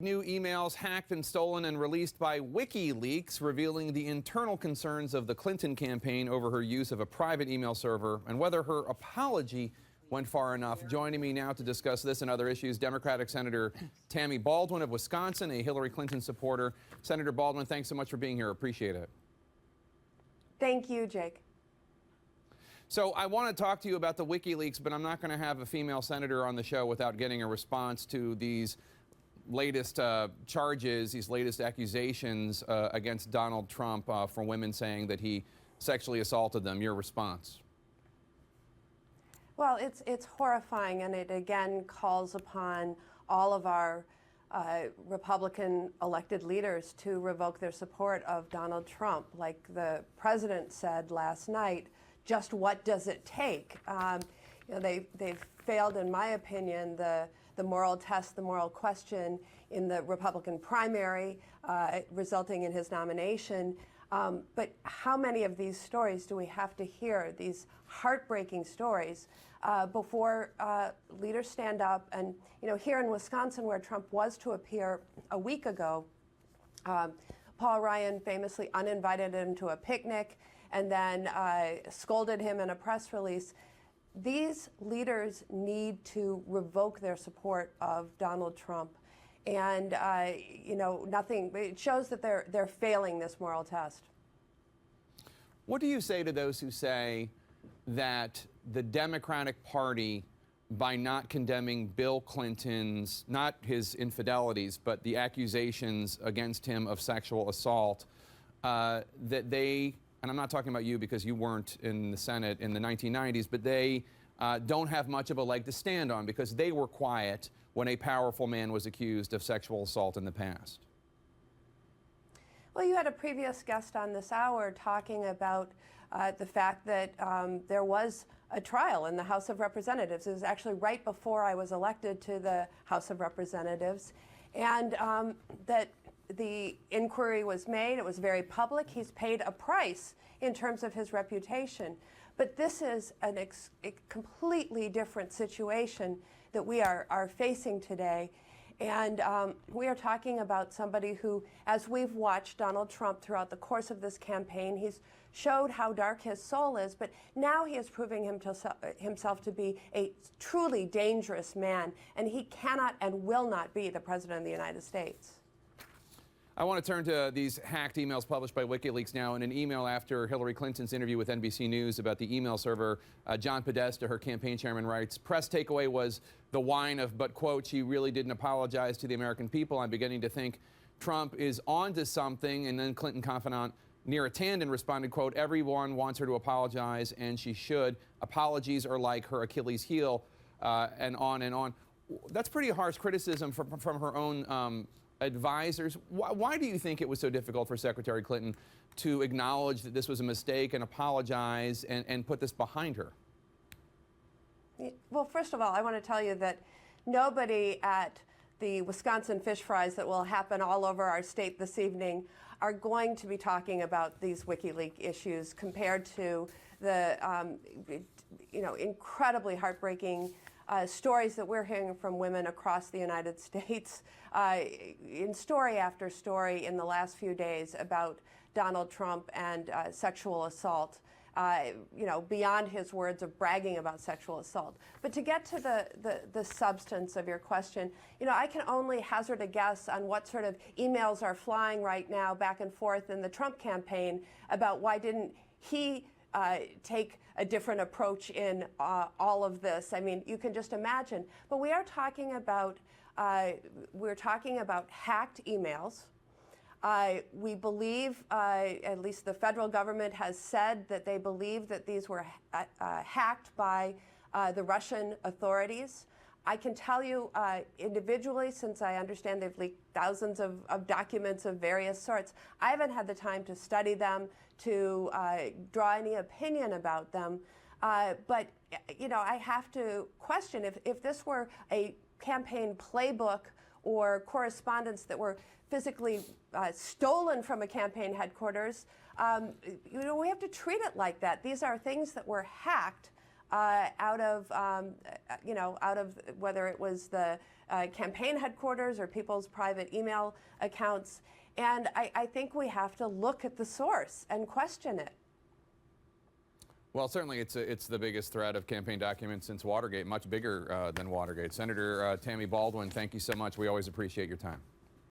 New emails hacked and stolen and released by WikiLeaks, revealing the internal concerns of the Clinton campaign over her use of a private email server and whether her apology went far enough. Joining me now to discuss this and other issues, Democratic Senator Tammy Baldwin of Wisconsin, a Hillary Clinton supporter. Senator Baldwin, thanks so much for being here. Appreciate it. Thank you, Jake. So I want to talk to you about the WikiLeaks, but I'm not going to have a female senator on the show without getting a response to these latest charges, these latest accusations against Donald Trump for women saying that he sexually assaulted them. Your response? Well, it's horrifying, and it again calls upon all of our Republican elected leaders to revoke their support of Donald Trump. Like the president said last night, just what does it take? They've failed, in my opinion, the moral test, the moral question in the Republican primary, resulting in his nomination. But how many of these stories do we have to hear, these heartbreaking stories, before leaders stand up? And, here in Wisconsin, where Trump was to appear a week ago, Paul Ryan famously uninvited him to a picnic and then scolded him in a press release. These leaders need to revoke their support of Donald Trump. And, it shows that they're failing this moral test. What do you say to those who say that the Democratic Party, by not condemning Bill Clinton's, not his infidelities, but the accusations against him of sexual assault, that they, and I'm not talking about you because you weren't in the Senate in the 1990s, but they don't have much of a leg to stand on because they were quiet when a powerful man was accused of sexual assault in the past? Well, you had a previous guest on this hour talking about the fact that there was a trial in the House of Representatives. It was actually right before I was elected to the House of Representatives, and that the inquiry was made. It was very public. He's paid a price in terms of his reputation. But this is a completely different situation that we are facing today. And we are talking about somebody who, as we've watched Donald Trump throughout the course of this campaign, he's showed how dark his soul is, but now he is proving himself to be a truly dangerous man, and he cannot and will not be the President of the United States. I want to turn to these hacked emails published by WikiLeaks now. In an email after Hillary Clinton's interview with NBC News about the email server, John Podesta, her campaign chairman, writes, "Press takeaway was the whine of, but, quote, she really didn't apologize to the American people. I'm beginning to think Trump is on to something." And then Clinton confidant Neera Tanden responded, quote, "Everyone wants her to apologize, and she should. Apologies are like her Achilles heel," and on and on. That's pretty harsh criticism from her own advisors. Why do you think it was so difficult for Secretary Clinton to acknowledge that this was a mistake and apologize and put this behind her? Well, first of all, I want to tell you that nobody at the Wisconsin fish fries that will happen all over our state this evening are going to be talking about these WikiLeaks issues compared to the incredibly heartbreaking stories that we're hearing from women across the United States, in story after story in the last few days about Donald Trump and sexual assault, beyond his words of bragging about sexual assault. But to get to the substance of your question, I can only hazard a guess on what sort of emails are flying right now back and forth in the Trump campaign about why didn't he take a different approach in all of this. I mean, you can just imagine. But we are talking about hacked emails. We believe, at least the federal government has said that they believe that these were hacked by the Russian authorities. I can tell you individually, since I understand they've leaked thousands of documents of various sorts, I haven't had the time to study them, to draw any opinion about them. But, I have to question if this were a campaign playbook or correspondence that were physically stolen from a campaign headquarters, we have to treat it like that. These are things that were hacked out of, out of whether it was the campaign headquarters or people's private email accounts. And I think we have to look at the source and question it. Well, certainly it's the biggest threat of campaign documents since Watergate, much bigger than Watergate. Senator Tammy Baldwin, thank you so much. We always appreciate your time.